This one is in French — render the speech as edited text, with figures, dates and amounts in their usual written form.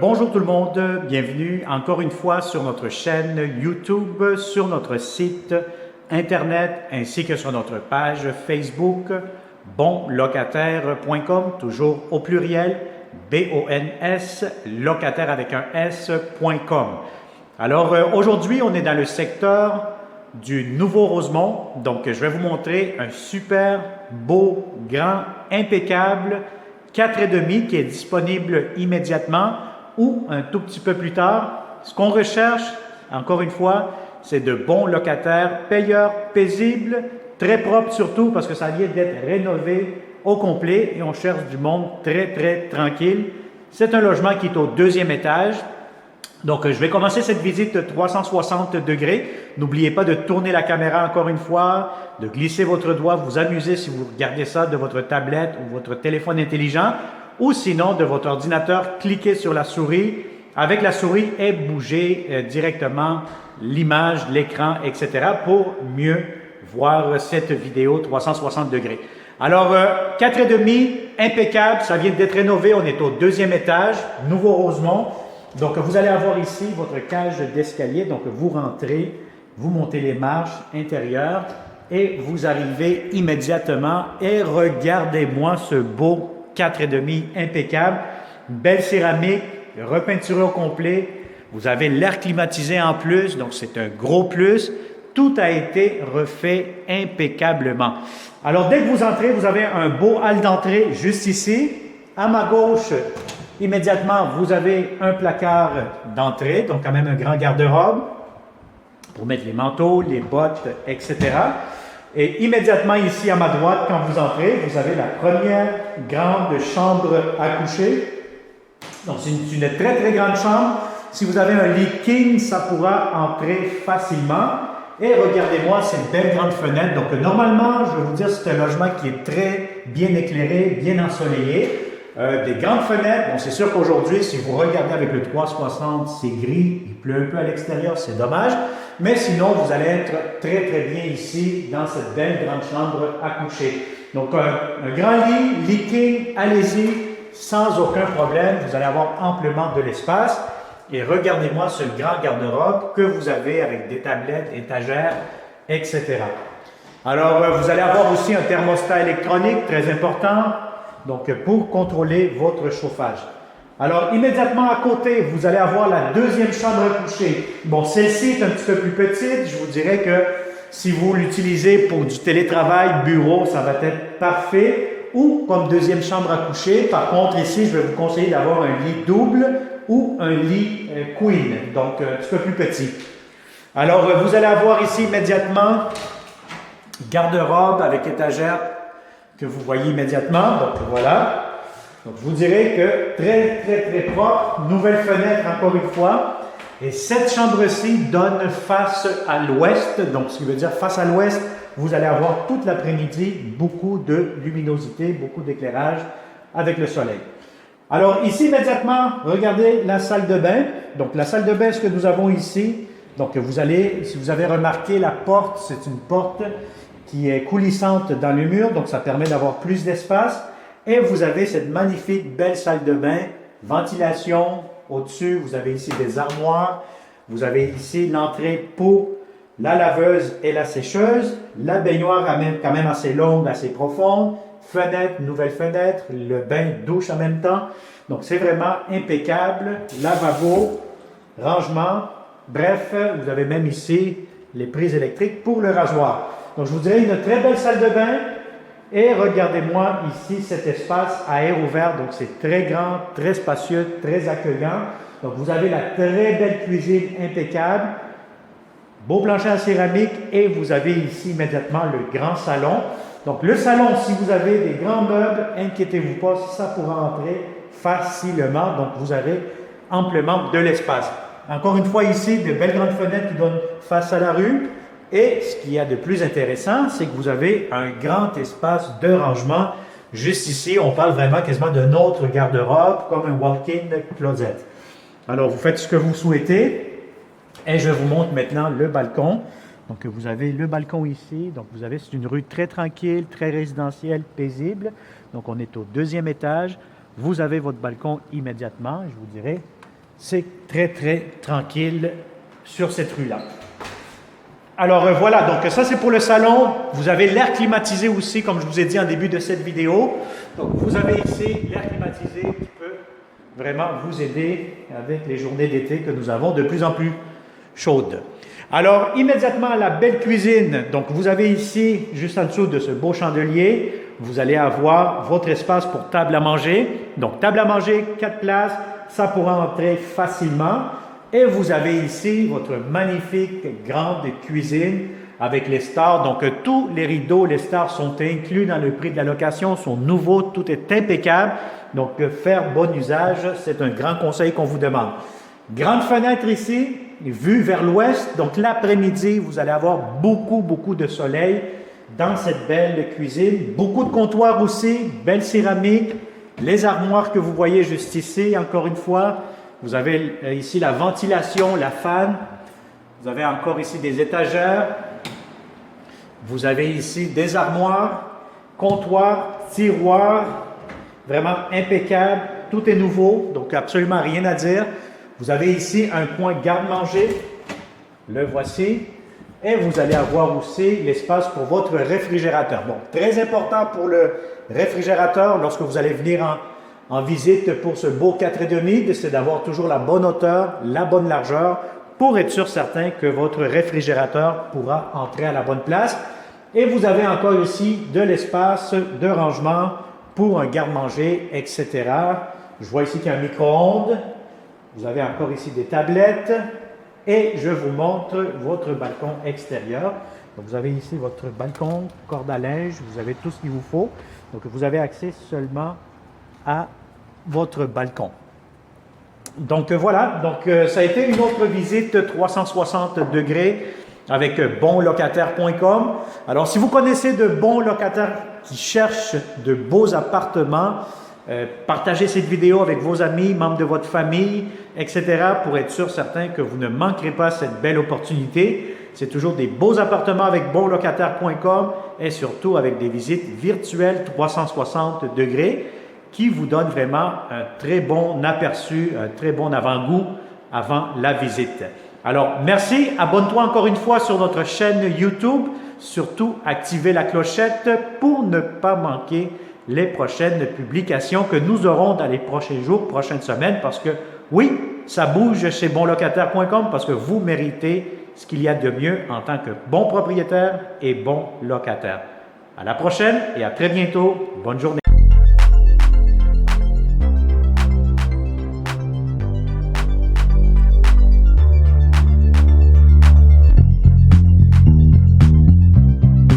Bonjour tout le monde, bienvenue encore une fois sur notre chaîne YouTube, sur notre site Internet ainsi que sur notre page Facebook bonlocataire.com, toujours au pluriel, B-O-N-S, locataire avec un S.com. Aujourd'hui, on est dans le secteur du Nouveau-Rosemont, donc je vais vous montrer un super beau, grand, impeccable 4,5 qui est disponible immédiatement ou un tout petit peu plus tard. Ce qu'on recherche, encore une fois, c'est de bons locataires, payeurs, paisibles, très propres surtout parce que ça vient d'être rénové au complet et on cherche du monde très tranquille. C'est un logement qui est au deuxième étage. Donc, je vais commencer cette visite 360 degrés. N'oubliez pas de tourner la caméra encore une fois, de glisser votre doigt, vous amuser si vous regardez ça de votre tablette ou votre téléphone intelligent, ou sinon de votre ordinateur, cliquez sur la souris avec la souris et bougez directement l'image, l'écran, etc. pour mieux voir cette vidéo 360 degrés. 4,5, impeccable, ça vient d'être rénové, on est au deuxième étage, Nouveau-Rosemont. Donc, vous allez avoir ici votre cage d'escalier. Donc, vous rentrez, vous montez les marches intérieures et vous arrivez immédiatement. Et regardez-moi ce beau 4,5 impeccable. Belle céramique, repeinturé au complet. Vous avez l'air climatisé en plus, donc c'est un gros plus. Tout a été refait impeccablement. Alors, dès que vous entrez, vous avez un beau hall d'entrée juste ici. À ma gauche, immédiatement, vous avez un placard d'entrée, donc quand même un grand garde-robe pour mettre les manteaux, les bottes, etc. Et immédiatement ici à ma droite, quand vous entrez, vous avez la première grande chambre à coucher. Donc c'est une très grande chambre. Si vous avez un lit king, ça pourra entrer facilement. Et regardez-moi cette belle grande fenêtre. Donc normalement, je vais vous dire, c'est un logement qui est très bien éclairé, bien ensoleillé. Des grandes fenêtres. Bon, c'est sûr qu'aujourd'hui, si vous regardez avec le 360, c'est gris, il pleut un peu à l'extérieur, c'est dommage. Mais sinon, vous allez être très bien ici, dans cette belle grande chambre à coucher. Donc, un grand lit king, allez-y, sans aucun problème. Vous allez avoir amplement de l'espace. Et regardez-moi ce grand garde-robe que vous avez avec des tablettes, étagères, etc. Vous allez avoir aussi un thermostat électronique, très important. Donc, pour contrôler votre chauffage. Immédiatement à côté, vous allez avoir la deuxième chambre à coucher. Bon, celle-ci est un petit peu plus petite. Je vous dirais que si vous l'utilisez pour du télétravail, bureau, ça va être parfait. Ou comme deuxième chambre à coucher. Par contre, ici, je vais vous conseiller d'avoir un lit double ou un lit queen. Donc, un petit peu plus petit. Vous allez avoir ici immédiatement garde-robe avec étagère que vous voyez immédiatement. Donc, voilà. Donc, je vous dirais que très propre. Nouvelle fenêtre, encore une fois. Et cette chambre-ci donne face à l'ouest. Donc, ce qui veut dire face à l'ouest, vous allez avoir toute l'après-midi beaucoup de luminosité, beaucoup d'éclairage avec le soleil. Ici, immédiatement, regardez la salle de bain. Donc, la salle de bain, ce que nous avons ici. Donc, si vous avez remarqué, la porte, c'est une porte qui est coulissante dans le mur, donc ça permet d'avoir plus d'espace. Et vous avez cette magnifique belle salle de bain, ventilation au-dessus, vous avez ici des armoires, vous avez ici l'entrée pour la laveuse et la sécheuse, la baignoire quand même assez longue, assez profonde, fenêtre, nouvelle fenêtre, le bain douche en même temps. Donc c'est vraiment impeccable, lavabo, rangement, bref, vous avez même ici les prises électriques pour le rasoir. Donc, je vous dirais une très belle salle de bain. Et regardez-moi ici cet espace à air ouvert. Donc, c'est très grand, très spacieux, très accueillant. Donc, vous avez la très belle cuisine impeccable. Beau plancher en céramique. Et vous avez ici immédiatement le grand salon. Donc, le salon, si vous avez des grands meubles, inquiétez-vous pas, ça pourra entrer facilement. Donc, vous avez amplement de l'espace. Encore une fois ici, de belles grandes fenêtres qui donnent face à la rue. Et ce qu'il y a de plus intéressant, c'est que vous avez un grand espace de rangement. Juste ici, on parle vraiment quasiment d'un autre garde-robe, comme un walk-in closet. Vous faites ce que vous souhaitez. Et je vous montre maintenant le balcon. Donc, vous avez le balcon ici. Donc, c'est une rue très tranquille, très résidentielle, paisible. Donc, on est au deuxième étage. vous avez votre balcon immédiatement. Je vous dirais, c'est très, très tranquille sur cette rue-là. Alors voilà, donc ça c'est pour le salon. Vous avez l'air climatisé aussi, comme je vous ai dit en début de cette vidéo. Donc vous avez ici l'air climatisé qui peut vraiment vous aider avec les journées d'été que nous avons de plus en plus chaudes. Alors immédiatement à la belle cuisine, donc vous avez ici, juste en dessous de ce beau chandelier, vous allez avoir votre espace pour table à manger. Donc table à manger, 4 places, ça pourra entrer facilement. Et vous avez ici votre magnifique grande cuisine avec les stars. Donc, tous les rideaux, les stars sont inclus dans le prix de la location, sont nouveaux, tout est impeccable. Donc, faire bon usage, c'est un grand conseil qu'on vous demande. Grande fenêtre ici, vue vers l'ouest. Donc, l'après-midi, vous allez avoir beaucoup de soleil dans cette belle cuisine. Beaucoup de comptoirs aussi, belle céramique. Les armoires que vous voyez juste ici, encore une fois. Vous avez ici la ventilation, la fan. Vous avez encore ici des étagères. Vous avez ici des armoires, comptoirs, tiroirs. Vraiment impeccable. Tout est nouveau, donc absolument rien à dire. Vous avez ici un coin garde-manger. Le voici. Et vous allez avoir aussi l'espace pour votre réfrigérateur. Bon, très important pour le réfrigérateur lorsque vous allez venir en visite pour ce beau 4,5, c'est d'avoir toujours la bonne hauteur, la bonne largeur pour être sûr certain que votre réfrigérateur pourra entrer à la bonne place. Et vous avez encore ici de l'espace de rangement pour un garde-manger, etc. Je vois ici qu'il y a un micro-ondes. Vous avez encore ici des tablettes. Et je vous montre votre balcon extérieur. Donc, vous avez ici votre balcon, corde à linge, vous avez tout ce qu'il vous faut. Donc, vous avez accès seulement à votre balcon. Donc voilà, ça a été une autre visite 360 degrés avec bonlocataire.com. Alors si vous connaissez de bons locataires qui cherchent de beaux appartements, partagez cette vidéo avec vos amis, membres de votre famille, etc. pour être sûr, certain que vous ne manquerez pas cette belle opportunité. C'est toujours des beaux appartements avec bonlocataire.com et surtout avec des visites virtuelles 360 degrés qui vous donnent vraiment un très bon aperçu, un très bon avant-goût avant la visite. Alors, merci. Abonne-toi encore une fois sur notre chaîne YouTube. Surtout, activez la clochette pour ne pas manquer les prochaines publications que nous aurons dans les prochains jours, prochaines semaines, parce que oui, ça bouge chez bonlocataire.com parce que vous méritez ce qu'il y a de mieux en tant que bon propriétaire et bon locataire. À la prochaine et à très bientôt. Bonne journée.